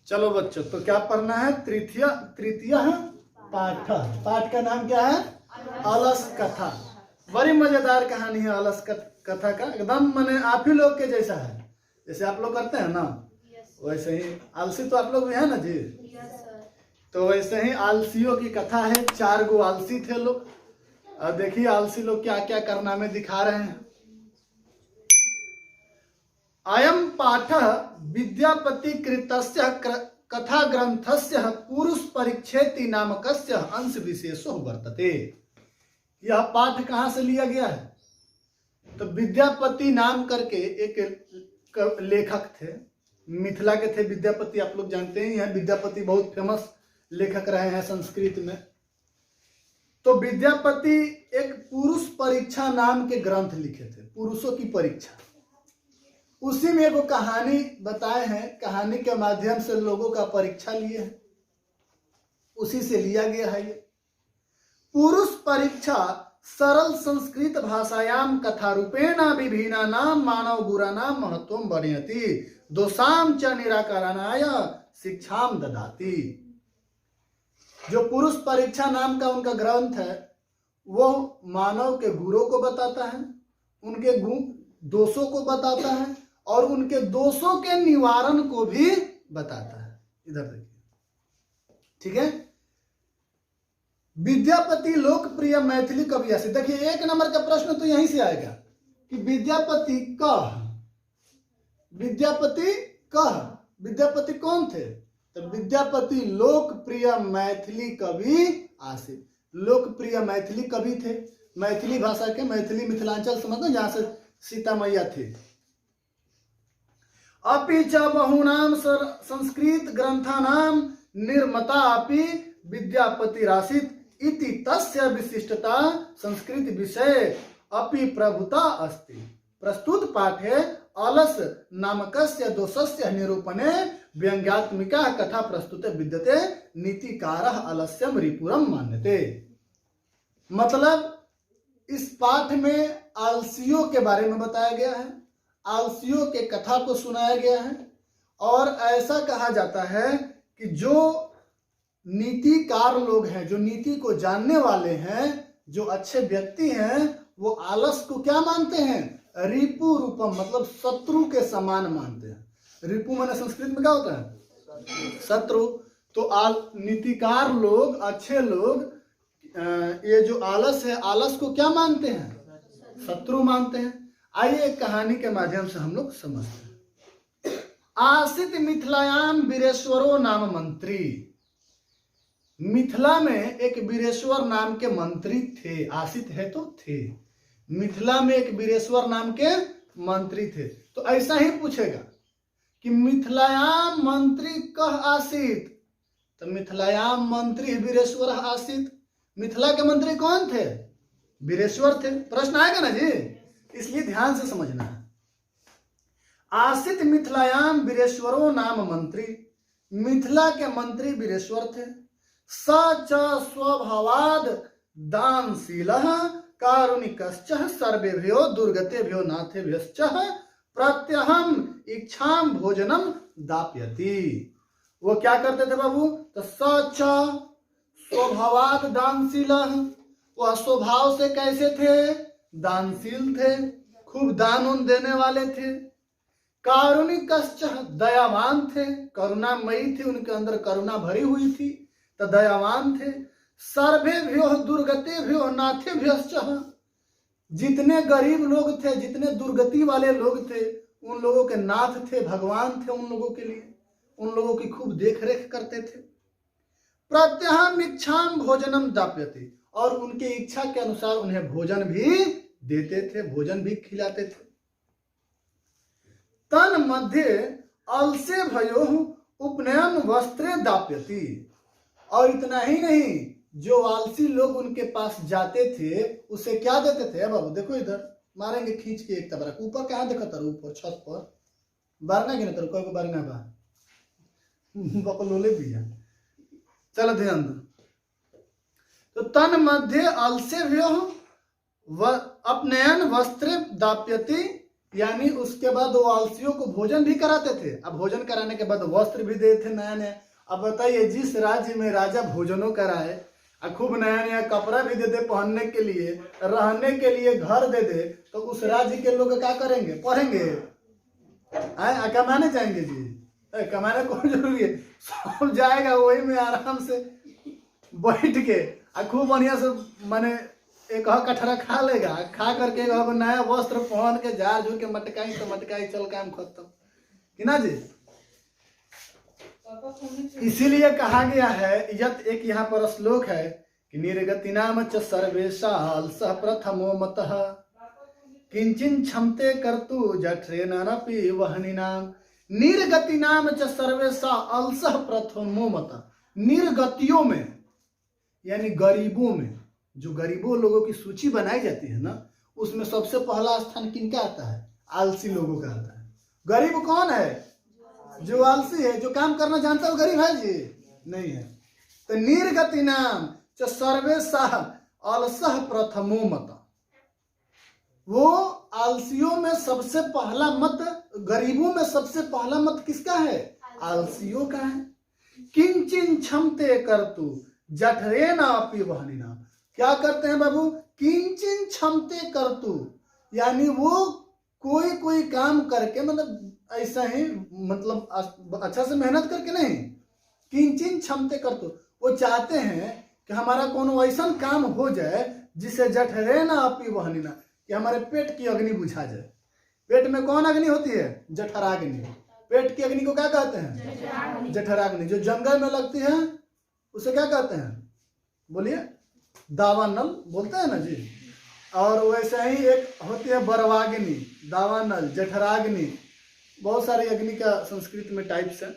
चलो बच्चों, तो क्या पढ़ना है? तृतीय तृतीय पाठ। पाठ का नाम क्या है? अलस कथा। बड़ी मजेदार कहानी है अलस कथा का। एकदम माने आप ही लोग के जैसा है। जैसे आप लोग करते हैं ना, वैसे ही आलसी तो आप लोग भी है ना जी। तो वैसे ही आलसियों की कथा है। 4 गो आलसी थे लोग, और देखिए आलसी लोग क्या क्या कारनामे दिखा रहे हैं। अयम पाठ विद्यापति कृतस्य कथा ग्रंथस्य पुरुष परिच्छेति नामकस्य अंश विशेषो वर्तते। यह पाठ कहां से लिया गया है? तो विद्यापति नाम करके एक लेखक थे, मिथिला के थे विद्यापति। आप लोग जानते ही हैं, विद्यापति बहुत फेमस लेखक रहे हैं संस्कृत में। तो विद्यापति एक पुरुष परीक्षा नाम के ग्रंथ लिखे थे, पुरुषों की परीक्षा। उसी में वो कहानी बताए हैं, कहानी के माध्यम से लोगों का परीक्षा लिए हैं, उसी से लिया गया है ये। पुरुष परीक्षा सरल संस्कृत भाषायाम कथा रूपेण विभिन्ना नाम मानव गुणानाम महत्वम वर्णयति दोषाम च निराकरणाय शिक्षाम ददाति। जो पुरुष परीक्षा नाम का उनका ग्रंथ है, वो मानव के गुणों को बताता है, उनके गुण दोषों को बताता है, और उनके दोषों के निवारण को भी बताता है। इधर देखिए, ठीक है। विद्यापति लोकप्रिय मैथिली कवि ऐसे। देखिए 1 नंबर का प्रश्न तो यहीं से आएगा कि विद्यापति विद्यापति कौन थे? तो विद्यापति लोकप्रिय मैथिली कवि आसे। लोकप्रिय मैथिली कवि थे, मैथिली भाषा के, मैथिली मिथिलांचल समझो, जहां से सीता मैया थे। अपि च बहुनाम संस्कृत ग्रंथानाम निर्माता अपि विद्यापति रासित इति तस्य विशिष्टता संस्कृत विषय अपि प्रभुता अस्ति। प्रस्तुत पाठे अलस नामकस्य दोषस्य निरूपणे व्यंग्यात्मिका कथा प्रस्तुते विद्यते नीतिकारः अलस्यम रिपुरम मान्यते। मतलब इस पाठ में आलसियों के बारे में बताया गया है, आलसियों के कथा को सुनाया गया है। और ऐसा कहा जाता है कि जो नीतिकार लोग हैं, जो नीति को जानने वाले हैं, जो अच्छे व्यक्ति हैं, वो आलस को क्या मानते हैं? रिपु रूपम, मतलब शत्रु के समान मानते हैं। रिपु माने संस्कृत में क्या होता है? शत्रु। तो नीतिकार लोग, अच्छे लोग, ये जो आलस है, आलस को क्या मानते हैं? शत्रु मानते हैं। आइए एक कहानी के माध्यम से हम लोग समझते हैं। आसित मिथिलायाम वीरेश्वरो नाम मंत्री। मिथिला में एक वीरेश्वर नाम के मंत्री थे। आसित है तो थे। मिथिला में एक वीरेश्वर नाम के मंत्री थे। तो ऐसा ही पूछेगा कि मिथिलायाम मंत्री कह आसित। तो मिथिलायाम मंत्री वीरेश्वर आसित। मिथिला के मंत्री कौन थे? वीरेश्वर थे। प्रश्न आएगा ना जी, इसलिए ध्यान से समझना है। आसित मिथिलायाम वीरेश्वरो नाम मंत्री। मिथिला के मंत्री वीरेश्वर थे। स च स्वभावाद दानशीलः कारुणिकश्च सर्वेभ्यो दुर्गतेभ्यो नाथेभ्यश्च प्रत्यहम इच्छाम भोजनम दाप्यति। वो क्या करते थे बाबू? तो स च स्वभावाद दानशीलः, वह स्वभाव से कैसे थे? दानशील थे, खूब दान उन देने वाले थे। कारुणिकश्च, दयावान थे, करुणामयी थी, उनके अंदर करुणा भरी हुई थी, तो दयावान थे। सर्वेभ्यो दुर्गतेभ्यो नाथेभ्यश्च, जितने गरीब लोग थे, जितने दुर्गति वाले लोग थे, उन लोगों के नाथ थे, भगवान थे उन लोगों के लिए। उन लोगों की खूब देख रेख करते थे। प्रत्यहम इच्छाम भोजनम दाप्यति, और उनके इच्छा के अनुसार उन्हें भोजन भी देते थे, भोजन भी खिलाते थे। तन मध्य अलसे भयो उपनयन वस्त्रे दाप्यति। और इतना ही नहीं, जो आलसी लोग उनके पास जाते थे उसे क्या देते थे? बाबू देखो इधर, मारेंगे खींच के एक तबरक। ऊपर कहाँ देखा था? ऊपर छत पर बारना की ना, कोई को बारना बा बकलोले भी है। चलो ध्यान दो। तो तन मध्य अलसे भयो अपनयन वस्त्र दाप्यति यानी उसके बाद वो आलसियों को भोजन भी कराते थे। अब भोजन कराने के बाद वस्त्र भी देते थे नया नया। अब बताइए, जिस राज्य में राजा भोजनों कराए और खूब नया नया कपड़ा भी दे दे पहनने के लिए, रहने के लिए घर दे दे, तो उस राज्य के लोग क्या करेंगे? पढ़ेंगे, कमाने जाएंगे जी? कमाने कौन जरूरी है, सब जाएगा वही में आराम से बैठ के खूब बढ़िया से माने एक कटहरा खा लेगा, खा करके नया वस्त्र पहन के झाड़ झूर के मटकाई तो मटकाई, चल काम खत्म कि ना जी। इसीलिए कहा गया है, यत एक यहाँ पर श्लोक है कि निर्गति नाम च सर्वेशा अलसः प्रथमो मतः किंचिन क्षमते कर्तु जठरेणापि वहनिनाम। निर्गति नाम च सर्वेशा अलसः प्रथमो मतः। निर्गतियों में यानी गरीबों में, जो गरीबों लोगों की सूची बनाई जाती है ना, उसमें सबसे पहला स्थान किनका आता है? आलसी लोगों का आता है। गरीब कौन है? जो आलसी है, जो काम करना जानता है वो गरीब है जी? नहीं है। तो निर्गति नाम च सर्वेशः अलसः प्रथमो मत। वो आलसियों में सबसे पहला मत, गरीबों में सबसे पहला मत किसका है? आलसियों का है। किंचिन क्षमते कर्तु जठरेणापि वहनिनाम। क्या करते हैं बाबू? किंचिन क्षमते कर्तु, यानी वो कोई काम करके, मतलब ऐसा ही, मतलब अच्छा से मेहनत करके नहीं, किंचिन क्षमते कर्तु, वो चाहते हैं कि हमारा कोनो ऐसा काम हो जाए जिसे जठरेणापि वहनिनाम, कि हमारे पेट की अग्नि बुझा जाए। पेट में कौन अग्नि होती है? जठराग्नि। पेट की अग्नि को क्या कहते हैं? जठराग्नि। जो जंगल में लगती है उसे क्या कहते हैं? बोलिए, दावानल बोलते हैं ना जी। और वैसे ही एक होती है बरवाग्नि, दावानल, जठराग्नि, बहुत सारी अग्नि का संस्कृत में टाइप्स है।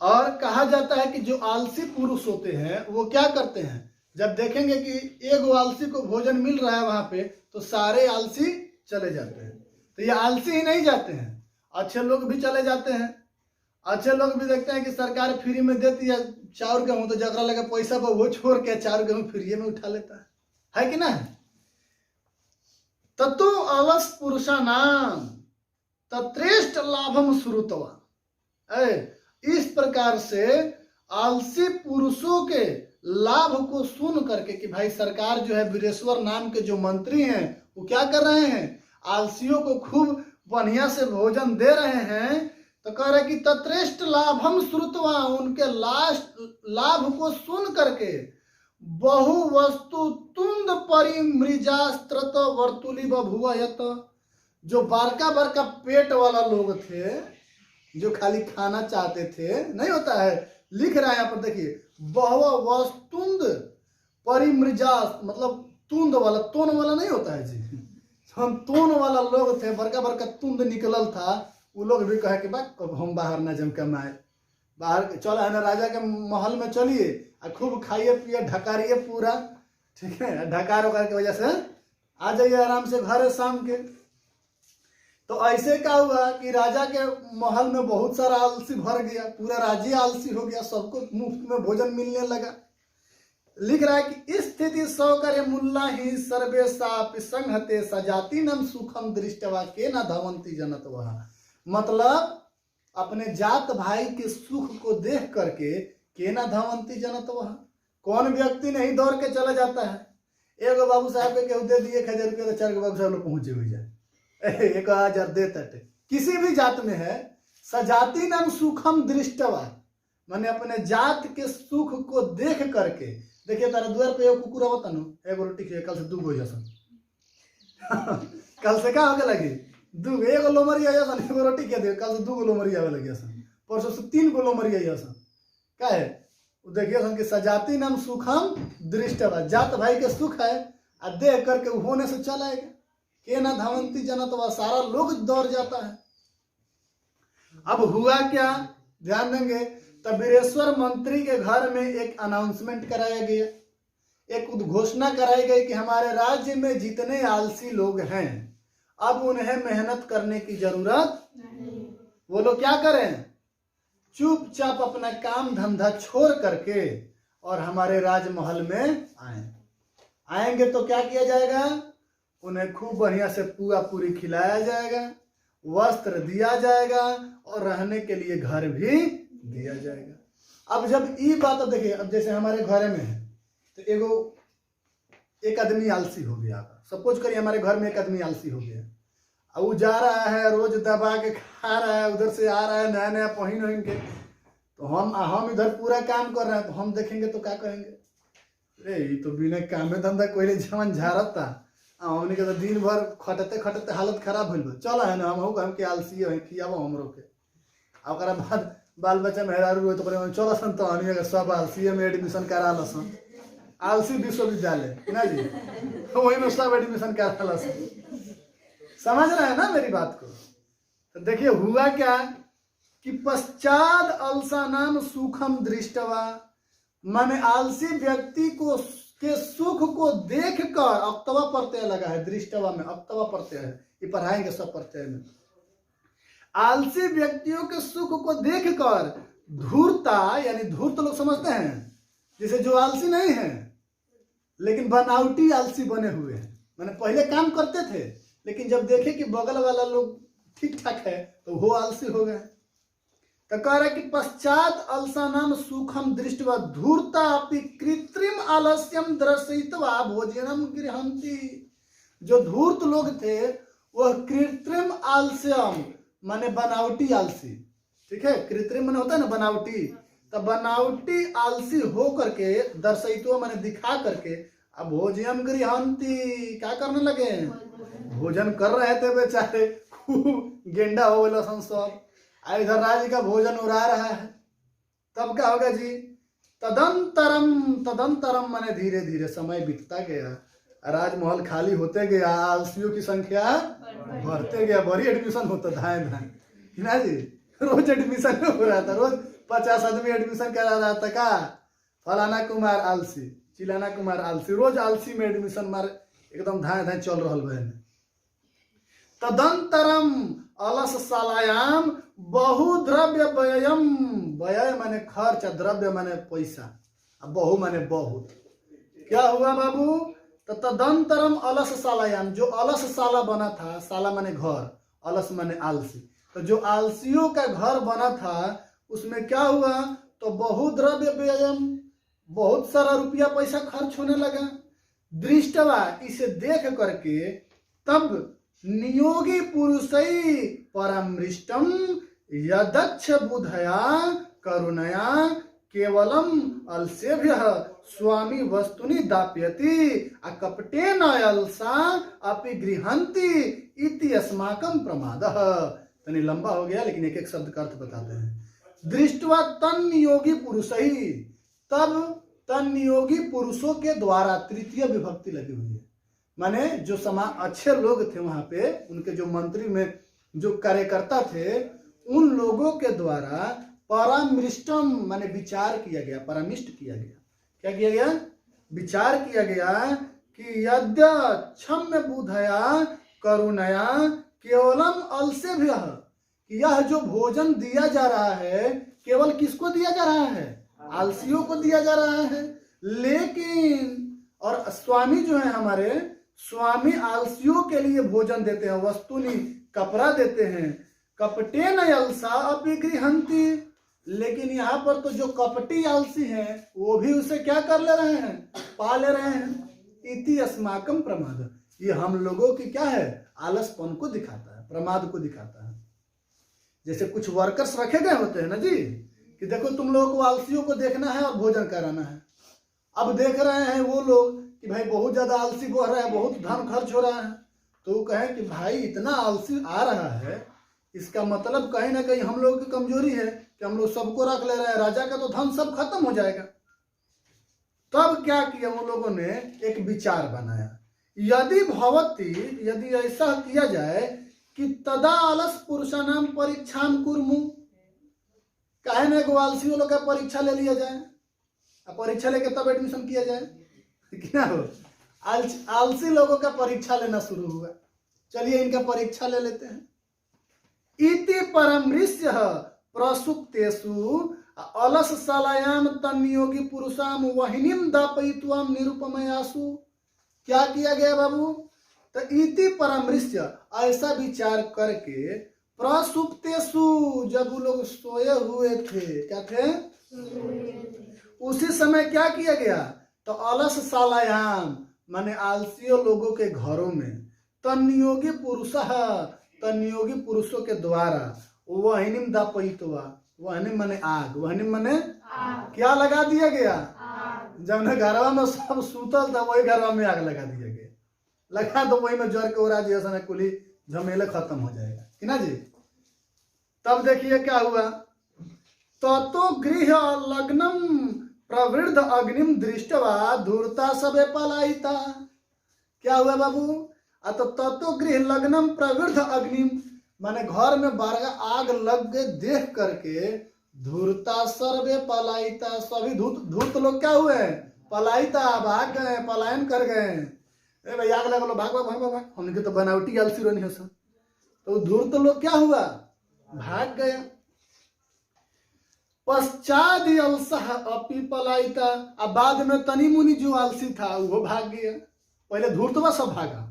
और कहा जाता है कि जो आलसी पुरुष होते हैं वो क्या करते हैं, जब देखेंगे कि एक आलसी को भोजन मिल रहा है वहां पे, तो सारे आलसी चले जाते हैं। तो ये आलसी ही नहीं जाते हैं, अच्छे लोग भी चले जाते हैं। अच्छे लोग भी देखते हैं कि सरकार फ्री में देती है चाउर गेहूं, तो जगह लगे पैसा पर वो छोड़ के चाउर गेहूं फ्री में उठा लेता है कि ना? ततो अलस पुरुषा नाम तत्रेष्ट लाभम श्रुतवा। इस प्रकार से आलसी पुरुषों के लाभ को सुन करके कि भाई सरकार जो है, वीरेश्वर नाम के जो मंत्री हैं वो क्या कर रहे हैं? आलसियों को खूब बढ़िया से भोजन दे रहे हैं। तो कह रहे कि तत्रेष्ट लाभम श्रुतवा, उनके लाभ को सुन करके बहु वस्तु तुंद परिमृजास्त्रत वर्तुली बभुवयत। जो बड़का बड़का पेट वाला लोग थे, जो खाली खाना चाहते थे, नहीं होता है, लिख रहा है यहाँ पर देखिए, बहु वस्तुंद परिमृजास, मतलब तुंद वाला, तोन वाला नहीं होता है जी, हम तोन वाला लोग थे, बड़का बड़का तुंद निकलल था। वो लोग भी कहे कि भाई हम बाहर ना जम कमाए, बाहर चल है ना, राजा के महल में चलिए और खूब खाइए पिए, ढकारिए पूरा, ठीक है, ढकार वकार की वजह से आ जाइए आराम से घर शाम के। तो ऐसे क्या हुआ कि राजा के महल में बहुत सारा आलसी भर गया, पूरा राज्य आलसी हो गया, सबको मुफ्त में भोजन मिलने लगा। लिख रहा है कि स्थिति सौकर्य मुल्ला ही सर्वेशा संहते सजाति नम सुखम दृष्टवा के न धवंती जनत वह। मतलब अपने जात भाई के सुख को देख करके के न धवंती जनत वह, कौन व्यक्ति नहीं दौड़ के चला जाता है? एक बाबू साहब के दे दिए 1000 रुपये, तो 4 बाबू साहब लोग पहुंचे हुए जाए 1000 दे तटे, किसी भी जात में है। सजाति नाम सुखम दृष्टवा, मैंने अपने जात के सुख को देख करके, देखिए तारा द्वार पे एगो कुकुर आवता नु, एगो रोटी खिए, कल से 2 हो जासन कल से क्या होके लगी 2, एगो लोमरी आया सन, एगो रोटी खिए दे, कल से 2 लोमरी आवे लगी सन, परसों से 3 लोमरी आई सन। क्या है वो? देखिए सन कि सजाति नाम सुखम दृष्टवा, जात भाई के सुख है और देख करके होने से चल आएगा। के ना धावंती जनत वह, सारा लोग दौड़ जाता है। अब हुआ क्या, ध्यान देंगे, तब वीरेश्वर मंत्री के घर में एक अनाउंसमेंट कराया गया, एक उद्घोषणा कराई गई कि हमारे राज्य में जितने आलसी लोग हैं अब उन्हें मेहनत करने की जरूरत नहीं। वो लोग क्या करें? चुपचाप अपना काम धंधा छोड़ करके और हमारे राजमहल में आएंगे तो क्या किया जाएगा? उन्हें खूब बढ़िया से पूरा पूरी खिलाया जाएगा, वस्त्र दिया जाएगा और रहने के लिए घर भी दिया जाएगा। अब जब ये बात देखिए, अब जैसे हमारे घर में है तो एक आदमी आलसी हो गया, सपोज करिए हमारे घर में एक आदमी आलसी हो गया, अब वो जा रहा है रोज दबा के खा रहा है, उधर से आ रहा है नया नया पहन के, तो हम इधर पूरा काम कर रहे हैं, तो हम देखेंगे तो क्या कहेंगे, अरे ये तो बिना कामे धंधा कोई जवन झाड़ता, हमने के तो दिन भर खटते खटते हालत खराब हो चल है ना, हम के आलसी है खियाबो हमरो के। ओकरा बाद बाल बच्चा मेहरारू हो तो चल सन तो हमनी के सब आलसी में एडमिशन करा लसन, आलसी विश्वविद्यालय ना जी, वही में सब एडमिशन करा लसन। समझ रहे हैं ना मेरी बात को? तो देखिए हुआ क्या कि पश्चात अलसानाम सुखम दृष्टवा, माने आलसी व्यक्ति को के सुख को देखकर, अक्तवा प्रत्यय लगा है दृष्टवा में, अक्तवा प्रत्यय है, ये पढ़ाएंगे सब प्रत्यय में। आलसी व्यक्तियों के सुख को देखकर धूर्ता, यानी धूर्त लोग समझते हैं जैसे जो आलसी नहीं है लेकिन बनावटी आलसी बने हुए हैं, माने पहले काम करते थे लेकिन जब देखे कि बगल वाला लोग ठीक ठाक है तो वो आलसी हो गए। तो कह रहा है कि पश्चात अलसानाम सुखम दृष्टवा धूर्ता अपि कृत्रिम आलस्यम दर्शयित्वा भोजनम गृहंती। जो धूर्त लोग थे वह कृत्रिम आलस्यम माने बनावटी आलसी, ठीक है, कृत्रिम माने होता है ना बनावटी, तो बनावटी आलसी हो करके दर्शयित्वा माने दिखा करके अब भोजनम गृहंती, क्या करने लगे, भोजन कर रहे थे बेचारे, खूब गेंडा हो गया सब, इधर राज्य का भोजन उड़ा रहा है। तब क्या होगा जी, तदंतरम माने धीरे धीरे समय बीतता गया, राजमहल खाली होते गया, आलसियों की संख्या बढ़ते गया, बड़ी एडमिशन होता धाए धाए ना जी, रोज एडमिशन हो रहा था, रोज 50 आदमी एडमिशन करा रहा था, का फलाना कुमार आलसी, चिलाना कुमार आलसी, रोज आलसी में एडमिशन मार एकदम धाए धाए चल रहा है। तदंतरम अलस सालायाम बहुद्रव्य व्ययम, व्यय माने खर्च, द्रव्य माने पैसा, अब बहु माने बहुत। क्या हुआ बाबू, तो तदंतरम अलस सालायाम, जो अलस साला बना था, साला माने घर, अलस माने आलसी, तो जो आलसियों का घर बना था उसमें क्या हुआ, तो बहुद्रव्य व्ययम, बहुत सारा रुपया पैसा खर्च होने लगा। दृष्टवा, इसे देख करके तब नियोगी पुरुषै परमृष्टम यदक्ष बुधया करुणया केवलम अलसेभ्य स्वामी वस्तुनि दाप्यति अकपटेन अलसा अपि गृहंती इति अस्माकं प्रमादः। तनी लंबा हो गया लेकिन एक एक शब्द का अर्थ बताते हैं। दृष्टवा तन नियोगी पुरुषै, तब तन नियोगी पुरुषों के द्वारा, तृतीय विभक्ति लगी हुई है, माने जो अच्छे लोग थे वहां पे, उनके जो मंत्री में जो कार्यकर्ता थे उन लोगों के द्वारा परामृष्टम माने विचार किया गया, परामिष्ट किया गया, क्या किया गया, विचार किया गया कि यद्य क्षम्य बुधया करुणया केवलम अलसेभ्य, कि यह जो भोजन दिया जा रहा है केवल किसको दिया जा रहा है, आलसियों को दिया जा रहा है, लेकिन और स्वामी जो है हमारे स्वामी आलसियों के लिए भोजन देते हैं, वस्तुनि कपड़ा देते हैं, कपटे न अलसा अपि गृहंती, लेकिन यहाँ पर तो जो कपटी आलसी हैं वो भी उसे क्या कर ले रहे हैं, पा ले रहे हैं। इति अस्माकम प्रमाद, ये हम लोगों की क्या है, आलसपन को दिखाता है, प्रमाद को दिखाता है। जैसे कुछ वर्कर्स रखे गए होते हैं ना जी, कि देखो तुम लोगों को आलसियों को देखना है और भोजन कराना है। अब देख रहे हैं वो लोग कि भाई बहुत ज्यादा आलसी बढ़ रहा है, बहुत धन खर्च हो रहा है, तो वो कहें कि भाई इतना आलसी आ रहा है, इसका मतलब कहीं ना कहीं हम लोगों की कमजोरी है कि हम लोग सबको रख ले रहे हैं, राजा का तो धन सब खत्म हो जाएगा। तब क्या किया उन लोगों ने, एक विचार बनाया, यदि भवती, यदि ऐसा किया जाए कि तदा आलस पुरुषानाम परीक्षाम कुर्मु, काहे ना एगो आलसियों लोग का परीक्षा ले लिया जाए, परीक्षा लेके तब एडमिशन किया जाए, क्या हो, आलसी लोगों का परीक्षा लेना शुरू हुआ, चलिए इनका परीक्षा ले लेते हैं। इति परमृष्य प्रसुक्तेषु अलस सालायाम तन्नियोगी पुरुषाम वहिनीम दापयित्वाम निरुपमयासु। क्या किया गया बाबू, तो इति परमृष्य, ऐसा विचार करके प्रसुप्तेषु, जब वो लोग सोए हुए थे, क्या थे, उसी समय क्या किया गया, तो अलस शालायाम माने आलसियों लोगों के घरों में, तन्नियोगी तन्नियोगी पुरुषों के द्वारा वहनिम दापयित्वा, वहनिम माने आग, वहनिम माने क्या लगा दिया गया, जब घरवा में सब सूतल था वही घरवा में आग लगा दिया गया, लगा तो वही में जर के ओरा जैसा कुली झमेले खत्म हो जाएगा कि ना जी। तब देखिए क्या हुआ, ततो गृह लग्नम प्रवृद्ध अग्निम दृष्टवा धूर्ता सबे पलायिता। क्या हुआ बाबू, तो ततो गृह लग्नम प्रवृद्ध अग्निम माने घर में बारगा आग लग गए देख करके, धूर्ता सर्वे पलायिता, सभी धूर्त लोग क्या हुए, पलायिता, भाग गए, पलायन कर गए। ए भाई आग लगा लो, भाग भाग भाग भाग, हमने तो बनावटी आलसी रहनी है सब। तो धूर्त लोग क्या हुआ, भाग गया। पश्चात अलसह अपि पलायिता, अब बाद में तनी मुनी जो आलसी था वो भाग गया। पहले धूर्तवा सब भागा,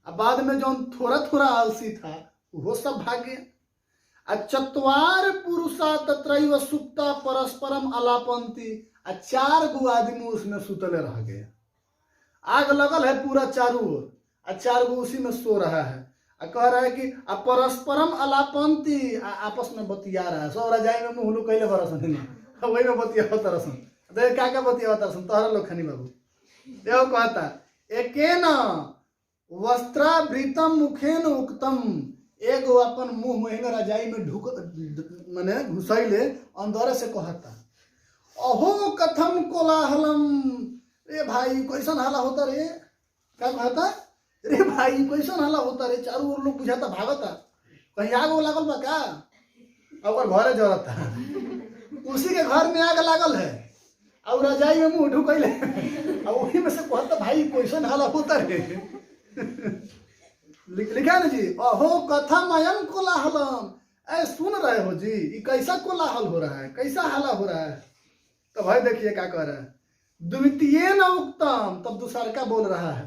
अब बाद में जो थोड़ा थोड़ा आलसी था वो सब भाग गया। चत्वार पुरुषा तत्रैव सुप्ता परस्परम अलापंती, 4 गो आदमी उसमें सुतले रह गए। आग लगल है पूरा चारों ओर, 4 गो उसी में सो रहा है। कह रहा है कि परस्परम अलापंती, आपस में बतिया रहा है, सब रजाई में मुँह कैले बरसन, वही में बतिया होता रसन। तो क्या बतिया होता रसन, तोहरा लोग खनी बाबू एवं कहता, एकेन वस्त्रावृतम मुखेन उक्तम, एगो अपन मुंह में रजाई में ढुक माने घुसैले अंदर से कहता, अहो कथम कोलाहलम, रे भाई कैसन हाला होता रे, क्या कहता, रे भाई कैसन हाला होता रे, चारों ओर लोग बुझाता भागता, कहीं आग लागल बा का, और घरे जरत था, उसी के घर में आग लागल है और रजाई में मुंह ढुकैले और वही में से कहता भाई कैसन हाला होता रे। लिखा ना जी, अहो कथम अयम कोलाहलम, ऐ सुन रहे हो जी, ये कैसा कोलाहल हो रहा है, कैसा हाला हो रहा है। तो भाई देखिए क्या कह रहा है, द्वितीय न उक्तम, तब दूसरा का बोल रहा है,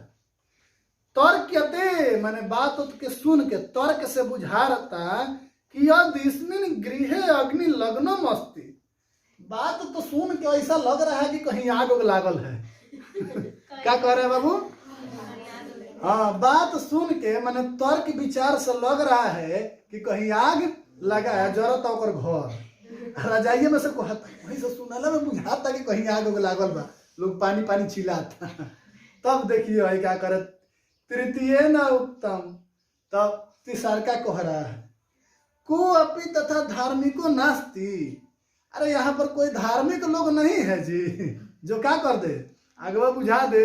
तर्कते माने बात के सुन के तर्क से बुझा रहता कि यदिस्मिन् गृहे अग्नि लग्नम अस्ति, बात तो सुन के ऐसा लग रहा है कि कहीं आग लागल है। क्या कह रहे हैं बाबू, हाँ बात सुन के माने तर्क विचार से लग रहा है कि कहीं आग लगा है, जरत ओकर घर, रजाइये में से कहता, वही से सुनाला में बुझाता कि कहीं आग लागल बा, लोग पानी पानी चिल्लाता। तब देखिए भाई क्या करे, तृतीय न उत्तम, तब तीसरा का कह रहा है, को अपि तथा धार्मिको नास्ति, अरे यहाँ पर कोई धार्मिक लोग नहीं है जी, जो क्या कर दे, आगवा बुझा दे,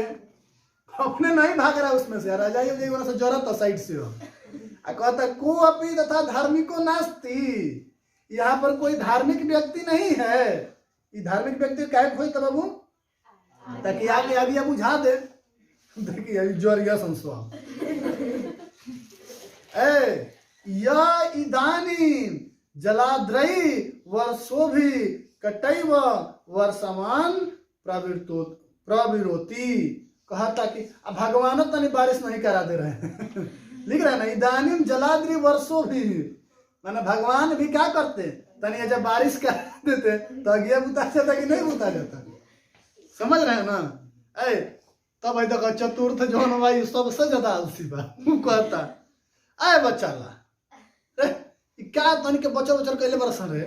अपने नहीं भाग रहा उसमें से, रजाई से जरूरत साइड से हो, कहता को अपि तथा धार्मिको नास्ति, यहाँ पर कोई धार्मिक व्यक्ति नहीं है। ये धार्मिक व्यक्ति क्या खोई तो बाबू, ताकि आगे आगे बुझा दे, देखिए जोरिया संस्वा इदानीम जलाद्रई वर्षोभि कटैव वर्षमान प्रविरोती, कहता कि अब भगवान तनी बारिश नहीं करा दे रहे हैं। लिख रहा है ना, इदानीम जलाद्री वर्षों भी, माने भगवान भी क्या करते, तनी जब बारिश कर देते तो अगिया बुता जाता कि नहीं बुता जाता, समझ रहे हैं ना। तब आई देखो चतुर्थ जौन भाई सबसे ज्यादा आलसी बा, कहता आए बच्चा ला क्या तनी के बचर बचर कैले बरसन रे,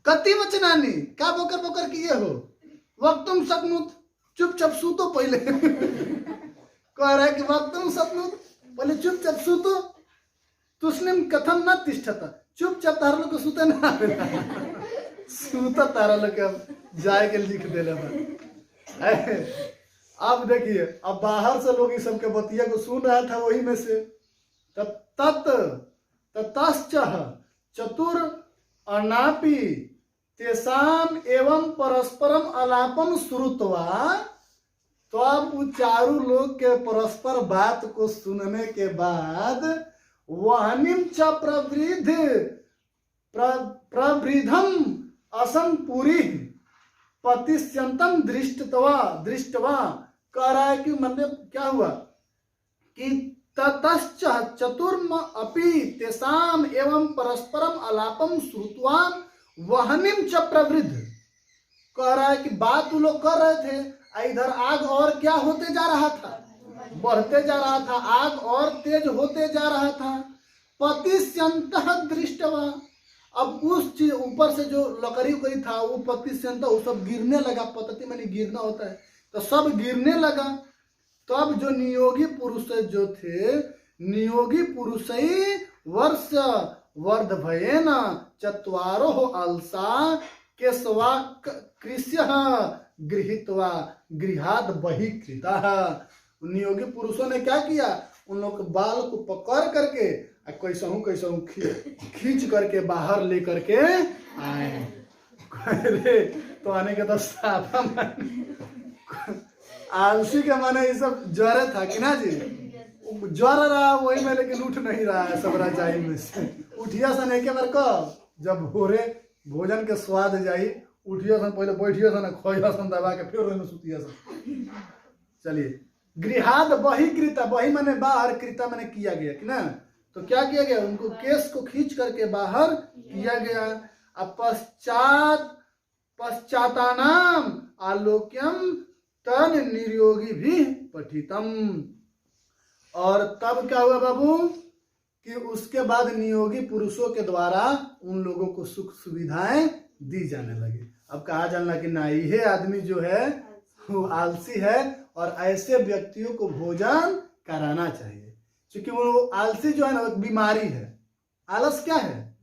कति बचनानी क्या बोकर बोकर किए हो, वक्त तुम सकनुत चुपचाप सूतो पहले। कह रहा है कि वक्त तुम सकनुत पहले चुपचाप सूतो, तुस्निम कथम न तिष्ठता, चुपचाप तारा लोग सूते ना, सूता तारा लोग जाए के लिख दे। अब देखिए, अब बाहर से लोग इस सब के बतिया को सुन रहा था, वही में से ततश्च चतुर अनापि तेसाम एवं परस्परम अलापम श्रुत्वा, तो अब उन चारों लोग के परस्पर बात को सुनने के बाद वहनिम च प्रवृद्धम असंपुरी पतिष्यंतम दृष्टवा, कह रहा है कि मतलब क्या हुआ कि ततश्च चतुर्म अपि तेषाम एवं परस्परम अलापम श्रुत्वा वहनिम च प्रवृद्ध। कह रहा है कि बात वो लोग कर रहे थे, इधर आग और क्या होते जा रहा था, बढ़ते जा रहा था, आग और तेज होते जा रहा था। पतिस्यन्तः दृष्टवा, अब उस चीज ऊपर से जो लकड़ी उकड़ी था वो पतिस्यन्त वो सब गिरने लगा। पतति माने गिरना होता है, तो सब गिरने लगा। तब जो नियोगी पुरुष जो थे, नियोगी पुरुष वर्ष वर्ध भयेन चत्वारो अलसा केशवा कृष्य गृहीत्वा गृहाद बहिकृता। नियोगी पुरुषों ने क्या किया, उन लोग के बाल को पकड़ करके कैसहू कैसहू खींच करके बाहर ले करके आए। तो आने के तो साथा आलसी के माने ये सब ज्वर था कि ना जी, ज्वर रहा वही में, लेकिन उठ नहीं रहा है सब रजाई में से। उठिया सन एक बार कब, जब भोरे भोजन के स्वाद जाई, उठिया सन पहले बैठिया सन खोइया सन दबा के फिर वही में सुतिया सन। चलिए, गृहाद बहिकृता, बही माने बाहर, कृता माने किया गया कि ना, तो क्या किया गया, उनको केस को खींच करके बाहर किया गया। अब पश्चातानाम आलोक्यम तन निरोगी भी पठितम। और तब क्या हुआ बाबू कि उसके बाद नियोगी पुरुषों के द्वारा उन लोगों को सुख सुविधाएं दी जाने लगी। अब कहा जाना कि ना, ये आदमी जो है वो आलसी है और ऐसे व्यक्तियों को भोजन कराना चाहिए, क्योंकि वो आलसी जो है ना, बीमारी है। आलस क्या है,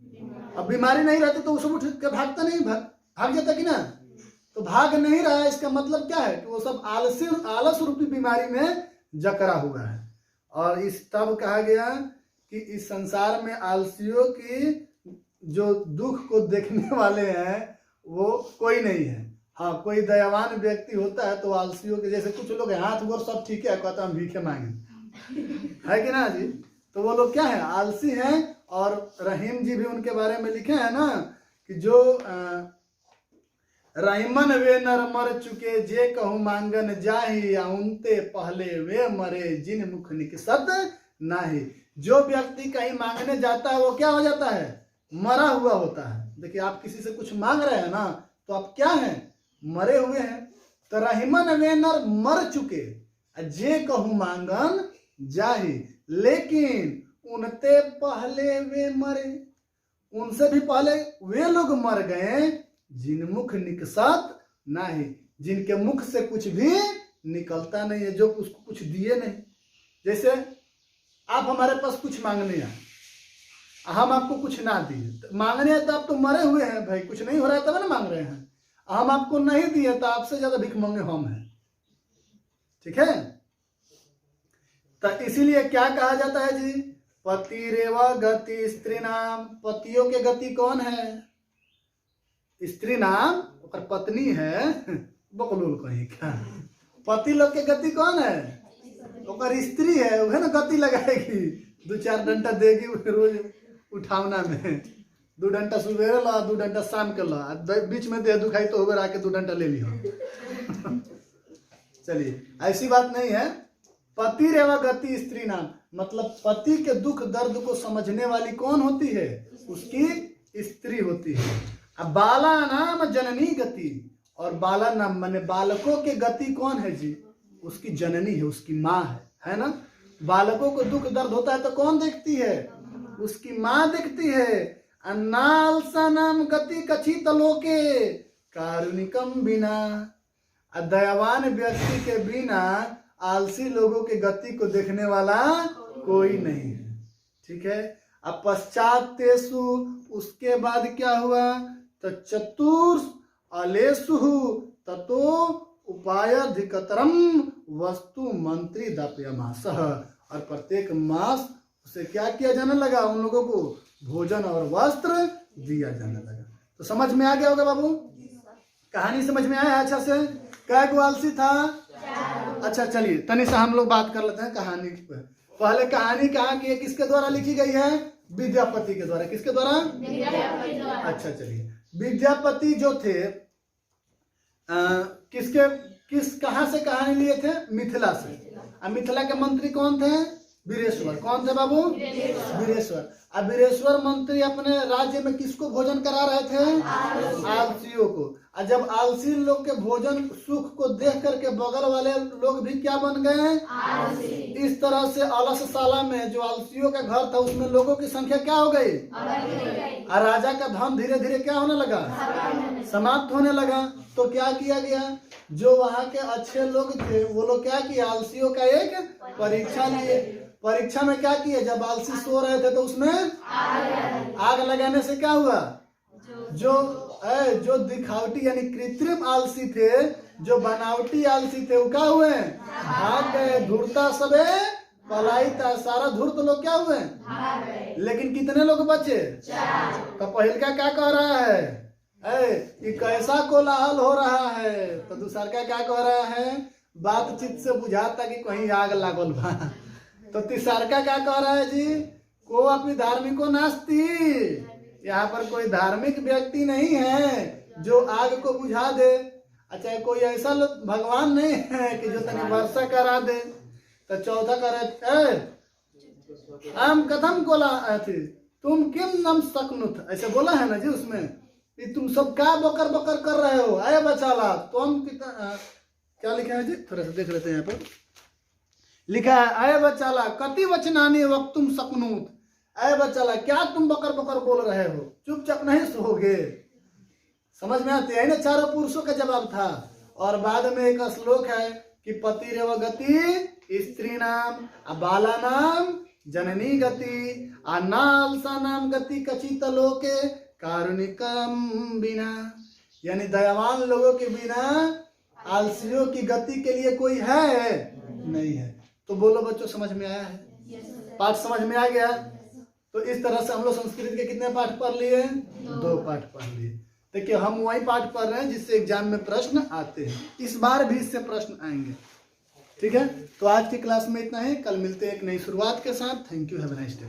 अब बीमारी नहीं रहती तो वो सब उठ के भागता नहीं, भाग जाता कि ना, तो भाग नहीं रहा है, इसका मतलब क्या है कि वो सब आलस रूपी बीमारी में जकड़ा हुआ है। और इस तब कहा गया कि इस संसार में आलसियों की जो दुख को देखने वाले हैं वो कोई नहीं है। हाँ, कोई दयावान व्यक्ति होता है तो आलसियों के, जैसे कुछ लोग हाथ गोर सब ठीक है, कहता हम भीखे मांगे, है कि ना जी, तो वो लोग क्या है, आलसी हैं। और रहीम जी भी उनके बारे में लिखे हैं ना कि जो रहीमन वे नर मर चुके जे कहूँ मांगन जाही, उनते पहले वे मरे जिन मुख निकसत नाही। जो व्यक्ति कहीं मांगने जाता है वो क्या हो जाता है, मरा हुआ होता है। देखिए, आप किसी से कुछ मांग रहे हैं ना, तो आप क्या हैं, मरे हुए हैं। तो रहीमन वे नर मर चुके जे कहूँ मांगन जाही, लेकिन उनते पहले वे मरे, उनसे भी पहले वे लोग मर गए जिन मुख निकसत नहीं, जिनके मुख से कुछ भी निकलता नहीं है, जो उसको कुछ दिए नहीं। जैसे आप हमारे पास कुछ मांगने आए, हम आपको कुछ ना दिए, तो मांगने आए तो आप तो मरे हुए हैं भाई, कुछ नहीं हो रहा है तब ना मांग रहे हैं। हम आपको नहीं दिए तो आपसे ज्यादा भीख मांगे हम हैं, ठीक है। तो इसीलिए क्या कहा जाता है जी, पति रेवा गति स्त्री नाम। पतियों के गति कौन है, स्त्री नाम, और पत्नी है बकलूल कहीं का। पति लोग के गति कौन है, और स्त्री है, वह ना गति लगाएगी, 2-4 डंडा देगी रोज उठावना में, 2 डंडा सुबह ला, 2 डंडा शाम के ला, बीच में देह दुखाई तो उबर आके 2 डंडा ले लियो। चलिए, ऐसी बात नहीं है। पति रेवा गति स्त्री नाम, मतलब पति के दुख दर्द को समझने वाली कौन होती है, उसकी स्त्री होती है। अब बाला नाम जननी गति, और बाला नाम माने बालकों के गति कौन है जी, उसकी जननी है, उसकी माँ है ना। बालकों को दुख दर्द होता है तो कौन देखती है, उसकी माँ देखती है। अन्नालसा नाम गति कचित लोके कारुणिकम बिना, दयावान व्यक्ति के बिना आलसी लोगों के गति को देखने वाला कोई नहीं है, ठीक है। अब पश्चात तेसु, उसके बाद क्या हुआ, तो चतुर्ष अलेसु ततो उपायाधिकतरम वस्तु मंत्री दाप्यमास, और प्रत्येक मास उसे क्या किया जाने लगा, उन लोगों को भोजन और वस्त्र दिया जाने लगा। तो समझ में आ गया होगा बाबू, कहानी समझ में आया अच्छा से। क्या को आलसी था, अच्छा चलिए तनी सा हम लोग बात कर लेते हैं कहानी पर। पहले कहानी कहाँ की है, किसके द्वारा लिखी गई है, विद्यापति के द्वारा। किसके द्वारा, अच्छा चलिए। विद्यापति जो थे कहाँ से कहानी लिए थे, मिथिला से। मिथिला के मंत्री कौन थे, वीरेश्वर। कौन थे बाबू? वीरेश्वर। अब वीरेश्वर मंत्री अपने राज्य में किसको भोजन करा रहे थे? आलसियों को। और जब आलसी लोग के भोजन सुख को देख करके बगल वाले लोग भी क्या बन गए? इस तरह से अलसशाला में जो आलसियों का घर था उसमें लोगों की संख्या क्या हो गई? और राजा का धन धीरे धीरे क्या होने लगा? समाप्त होने लगा। तो क्या किया गया? जो वहाँ के अच्छे लोग थे वो लोग क्या किया? आलसियों का एक परीक्षा लिए। परीक्षा में क्या किया? जब आलसी सो रहे थे तो उसमें आग लगाने से क्या हुआ? जो दिखावटी यानी कृत्रिम आलसी थे, जो बनावटी आलसी थे वो क्या हुए? भाग गए। धूर्ता सबे पलायिता, सारा धूर्त लोग क्या हुए? लेकिन कितने लोग बचे? तो पहल का क्या कह रहा है? कि कैसा कोलाहल हो रहा है। तो दूसरा का क्या कह रहा है? बातचीत से बुझाता कि कहीं आग लागल बा। तो तीसरा का क्या कह रहा है जी? को अपनी धार्मिको नास्ती, यहाँ पर कोई धार्मिक व्यक्ति नहीं है जो आग को बुझा दे। अच्छा, कोई ऐसा भगवान नहीं है कि जो तनी वर्षा करा दे। तो चौथा कह रहे हम कथम कोला थी तुम किम नम सकनुत, ऐसे बोला है ना जी उसमें कि तुम सब क्या बकर बकर कर रहे हो? अरे बचाला तुम कितना क्या लिखा है जी? थोड़ा सा देख लेते हैं। यहाँ पर लिखा है अय बचाला कति वचनानी वक्त तुम सकनूत। अय बचाला क्या तुम बकर बकर बोल रहे हो? चुपचाप नहीं सोओगे। समझ में आते हैं ना? चारों पुरुषों का जवाब था। और बाद में एक श्लोक है कि पति रेव गति स्त्री नाम बाला नाम जननी गति नालसा नाम गति कचित लोके कारुणिकम बिना, यानी दयावान लोगों के बिना आलसियों की गति के लिए कोई है नहीं है। तो बोलो बच्चों, समझ में आया है? पाठ समझ में आ गया? तो इस तरह से हम लोग संस्कृत के कितने पाठ पढ़ लिए? 2 पाठ पढ़ लिए। देखिए हम वही पाठ पढ़ रहे हैं जिससे एग्जाम में प्रश्न आते हैं। इस बार भी इससे प्रश्न आएंगे। ठीक है, तो आज की क्लास में इतना ही। कल मिलते हैं एक नई शुरुआत के साथ। Thank you, have a nice day.